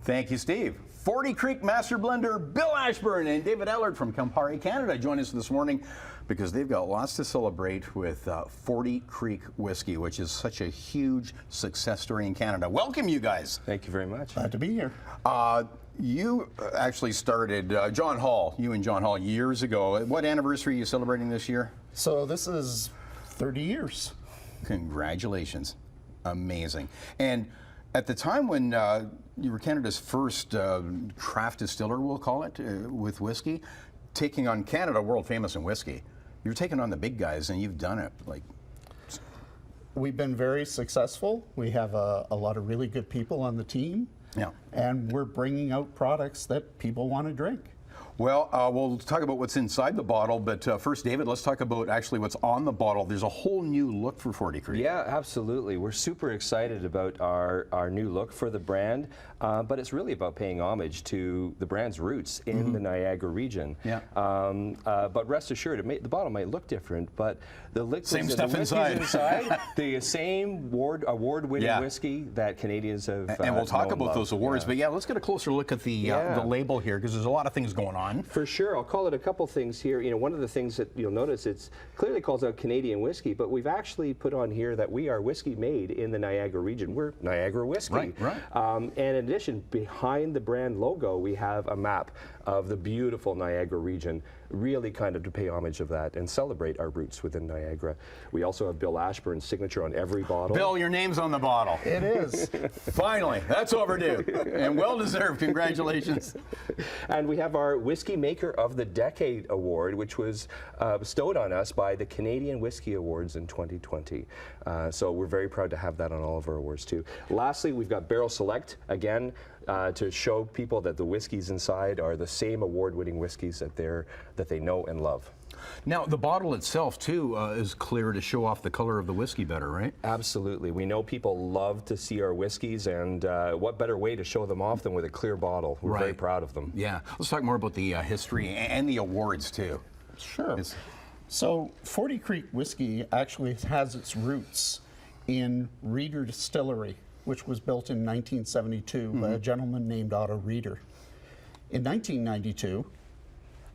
Thank you, Steve. 40 Creek Master Blender, Bill Ashburn and David Allard from Campari Canada join us this morning because they've got lots to celebrate with 40 Creek Whisky, which is such a huge success story in Canada. Welcome, you guys. Thank you very much. Glad to be here. You actually started John Hall, you and John Hall, years ago. What anniversary are you celebrating this year? So this is 30 years. Congratulations. Amazing. And at the time when you were Canada's first craft distiller, we'll call it, with whiskey, taking on Canada, world famous in whiskey, you're taking on the big guys, and you've done it. We've been very successful. We have a lot of really good people on the team. Yeah. And we're bringing out products that people want to drink. Well, we'll talk about what's inside the bottle, but first, David, let's talk about actually what's on the bottle. There's a whole new look for 40 Creek. Yeah, absolutely. We're super excited about our new look for the brand, but it's really about paying homage to the brand's roots in the Niagara region. Yeah. But rest assured, the bottle might look different, but the liquids same and stuff the inside. the same award-winning whiskey that Canadians have And we'll talk about loved. those awards, but yeah, let's get a closer look at the label here, because there's a lot of things going on. For sure. I'll call it a couple things here. You know, one of the things that you'll notice, it's clearly calls out Canadian whiskey, but we've actually put on here that we are whiskey made in the Niagara region. We're Niagara whiskey. Right. And in addition, behind the brand logo, we have a map of the beautiful Niagara region, really kind of to pay homage of that and celebrate our roots within Niagara. We also have Bill Ashburn's signature on every bottle. Bill, your name's on the bottle. It is. Finally, that's overdue and well deserved. Congratulations. And we have our Whiskey Maker of the Decade Award, which was bestowed on us by the Canadian Whiskey Awards in 2020. So we're very proud to have that on all of our awards too. Lastly, we've got Barrel Select, again, to show people that the whiskeys inside are the same award-winning whiskeys that they know and love. Now, the bottle itself, too, is clear to show off the color of the whiskey better, right? Absolutely. We know people love to see our whiskeys, and what better way to show them off than with a clear bottle. We're very proud of them. Yeah. Let's talk more about the history and the awards, too. Sure. So 40 Creek Whisky actually has its roots in Reeder Distillery, which was built in 1972 by a gentleman named Otto Reeder. In 1992,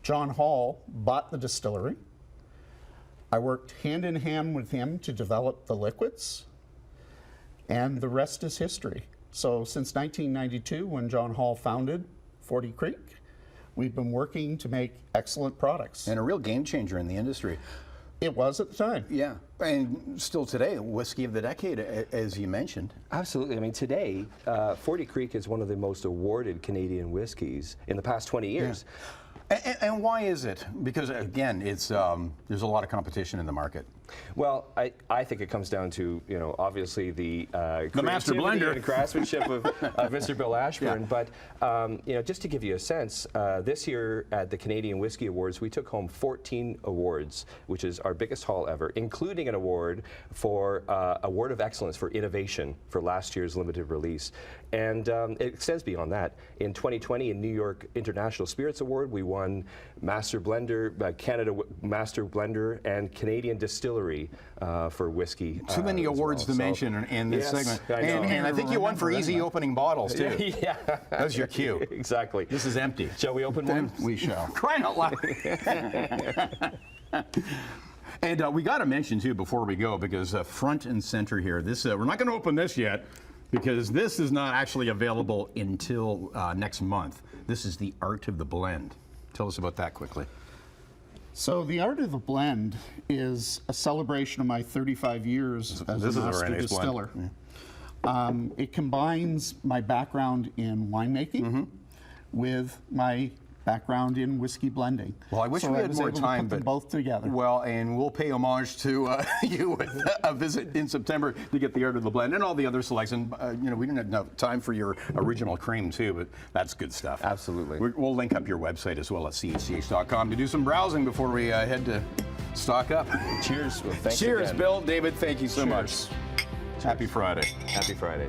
John Hall bought the distillery. I worked hand in hand with him to develop the liquids, and the rest is history. So since 1992, when John Hall founded 40 Creek, we've been working to make excellent products. And a real game changer in the industry. It was at the time. Yeah, and still today, whiskey of the decade, as you mentioned. Absolutely. I mean, today, 40 Creek is one of the most awarded Canadian whiskeys in the past 20 years. Yeah. And why is it? Because again, it's there's a lot of competition in the market. Well, I think it comes down to, you know, obviously the master blender and craftsmanship of Mr. Bill Ashburn. Yeah. But you know, just to give you a sense, this year at the Canadian Whiskey Awards, we took home 14 awards, which is our biggest haul ever, including an award for Award of Excellence for Innovation for last year's limited release. And it extends beyond that. In 2020, in New York International Spirits Award, we won Master Blender, Canada Master Blender, and Canadian Distillery for whiskey. Too many awards to mention in this segment. And I think you won for easy opening bottles, too. Yeah. That's your cue. Exactly. This is empty. Shall we open one? We shall. Crying out loud. And we got to mention, too, before we go, because front and center here, this we're not going to open this yet, because this is not actually available until next month. This is the Art of the Blend. Tell us about that quickly. So the Art of the Blend is a celebration of my 35 years as a master distiller. Yeah. It combines my background in winemaking with my background in whiskey blending. Well, I wish we had more time, but both together. Well, and we'll pay homage to you with a visit in September to get the Art of the Blend and all the other selections. You know, we didn't have enough time for your original cream too, but that's good stuff. Absolutely. We'll link up your website as well at chch.com to do some browsing before we head to stock up. Cheers. Well, thanks Cheers, again. Bill. David, thank you so much. Cheers. Happy Friday. Happy Friday.